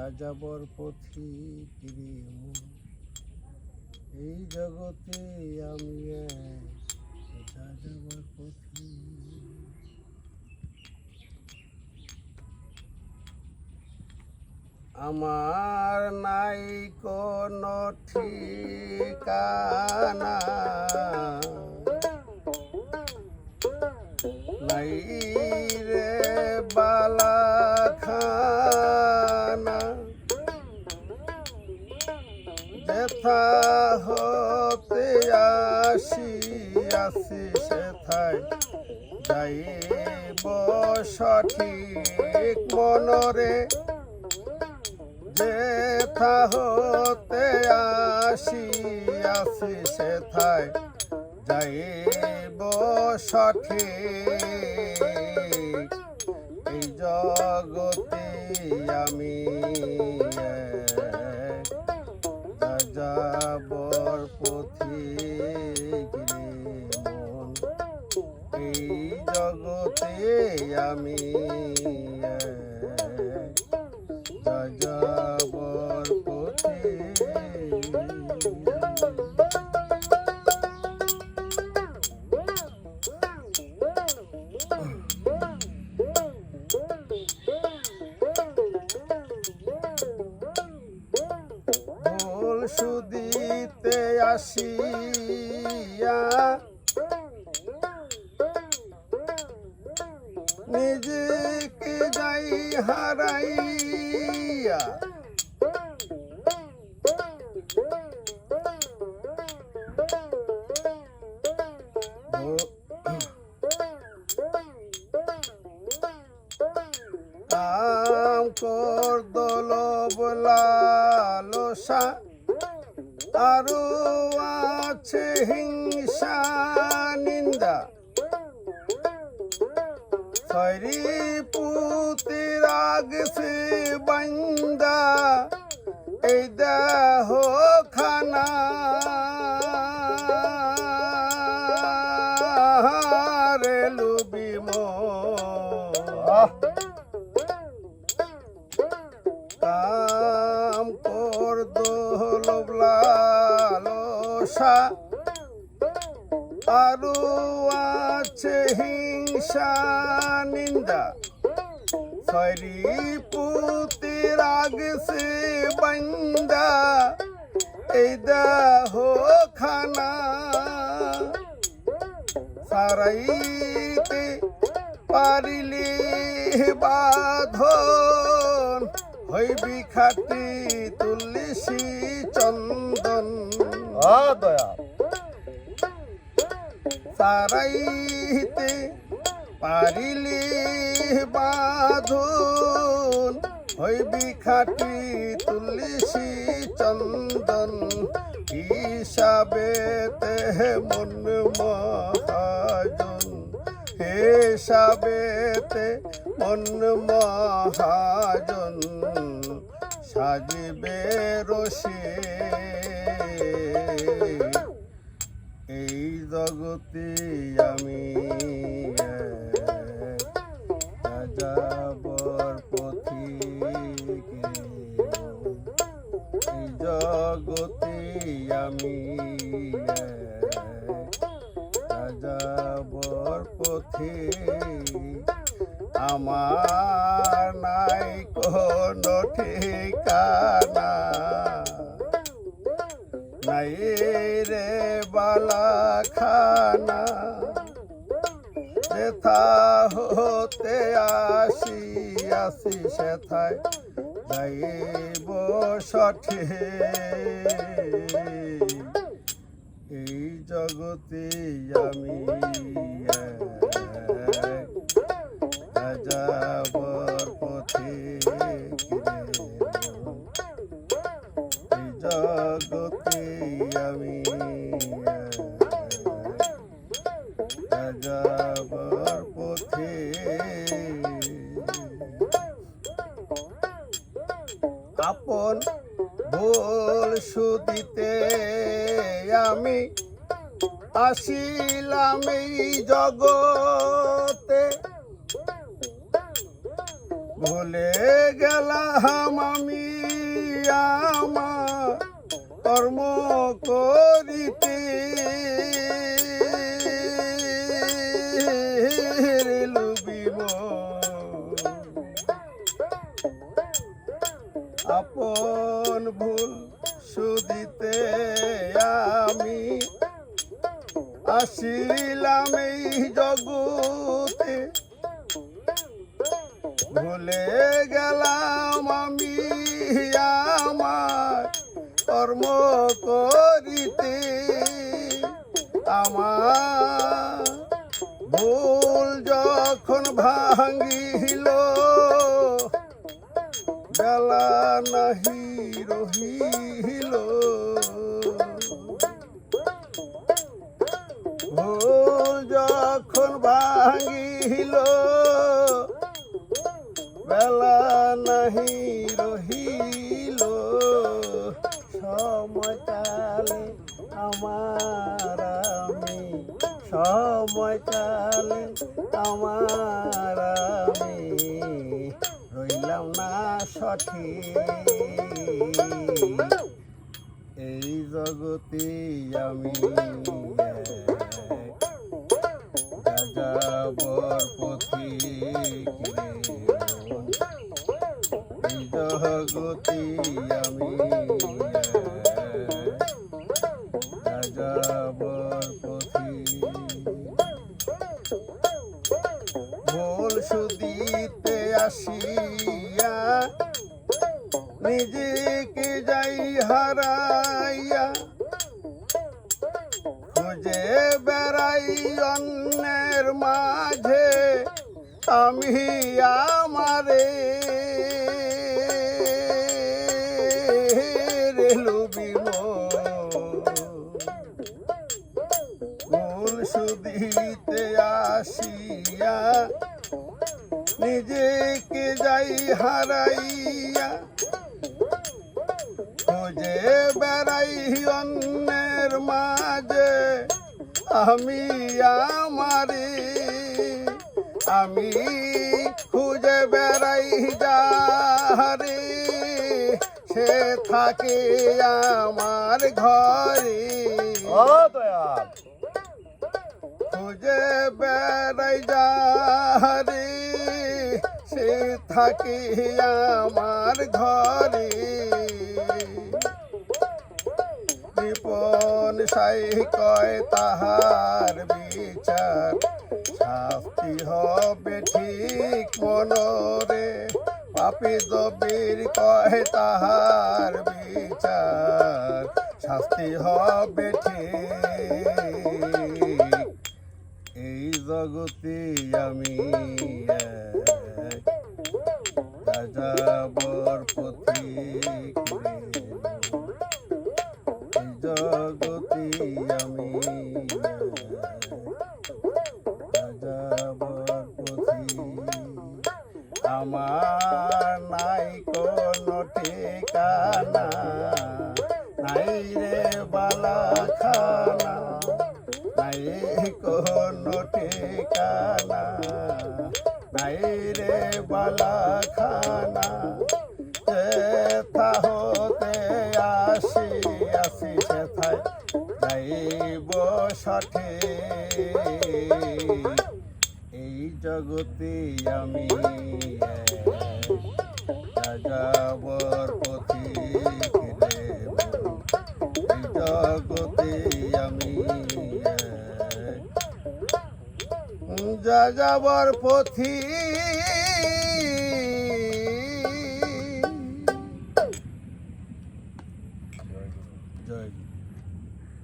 যাযাবর পথিক রে মন, এই জগতে আমি এক যাযাবর পথিক। আমার নাই কোনো ঠিকানা, নাই রে বালাখানা, যেথা হতে আসিয়াছি সেথায় যাইব সঠিক মনরে, যেথা হতে আসিয়াছি সেথায় যাইব সঠিক। এই জগতে আমি যাযাবর পথিক রে মন, এই জগতে আমি যাযাবর পথিক। ভুল সুদিতে আসিয়া নিজেকে যাই হারাইয়া, কাম ক্রোধ লোভ লালসা আরো আছে হিংসা নিন্দা, হরি পুতি রাগছে বান্দা, এই দেহ খানা রে লুবি কাম ক্রোধ লোভ লালসা আরো আছে হিংসা নিন্দা, হরি পুতি রাগছে বান্দা, এই দেহ খানা সারাইতে পারিলে বাঁধন, হইবি খাটি তুলসী চন্দন। দয়া সারাইতে পারিলে বাঁধন, হইবি খাটি তুলসী চন্দন। হিসাবেতে মন মহাজন, হিসাবেতে মন মহাজন, সাজিবে রসে এই জগতে আমি যাযাবর পথিক রে মন, এই জগতে আমি যাযাবর পথিক। আমার নাই কোনো ঠিকানা, নাই রে বালাখানা, যেথা হতে আসিয়াছি সেথায় যাইব সঠিক। এই জগতে আমি যাযাবর পথিক রে মন, এই জগতে আমি যাযাবর পথিক। আপন ভুল সুদিতে আমি আসিলাম এই জগতে, ভুলে গেলাম আমি আমার কর্ম করিতে লুবিব আপন ভুল শুধিতে আমি আসিলাম এই জগতে ভুলে গেলাম আমি আমার কর্ম করিতে আমার ভুল যখন ভাঙিল বেলা নাহি রহিল ভুল যখন ভাঙিল বেলা নাহি রহিল সময় কালে আমার আমি সময় কালে আমার আমি রইলাম না সঠিক এই জগতে আমি যাযাবর পথিক এই জগতে আমি যাযাবর পথিক ভুল শুধিতে আসিয়া নিজেকে যাই হারাইয়া খুঁজে বেড়াই অন্যের মাঝে আমি আমারে লুবিব ভুল শুধিতে আসিয়া নিজেকে যাই হারাইয়া খুঁজে বেড়াই অন্যের মাঝে আমি আমারে আমি খুঁজে বেড়াই যারে সে থাকে আমার ঘরে খুঁজে বেড়াই যারে সে থাকে আমার ঘরে কৃপণ সাই কয় তাহার বিচার শাস্তি হবে ঠিক মনরে পাপী জবির কয় তাহার বিচার শাস্তি হবে ঠিক এই জগতে আমি যাযাবর পথিক এই জগতে আমি যাযাবর পথিক আমার নাই কোনো ঠিকানা নাই রে বালাখানা নাই কোনো ঠিকানা নাই রে বালাখানা সেথা হতে আসি আসি সেথায় যাইব সঠিক এই জগতে আমি যাযাবর পথিক রে এই জগতে আমি যাযাবর পথিক জয়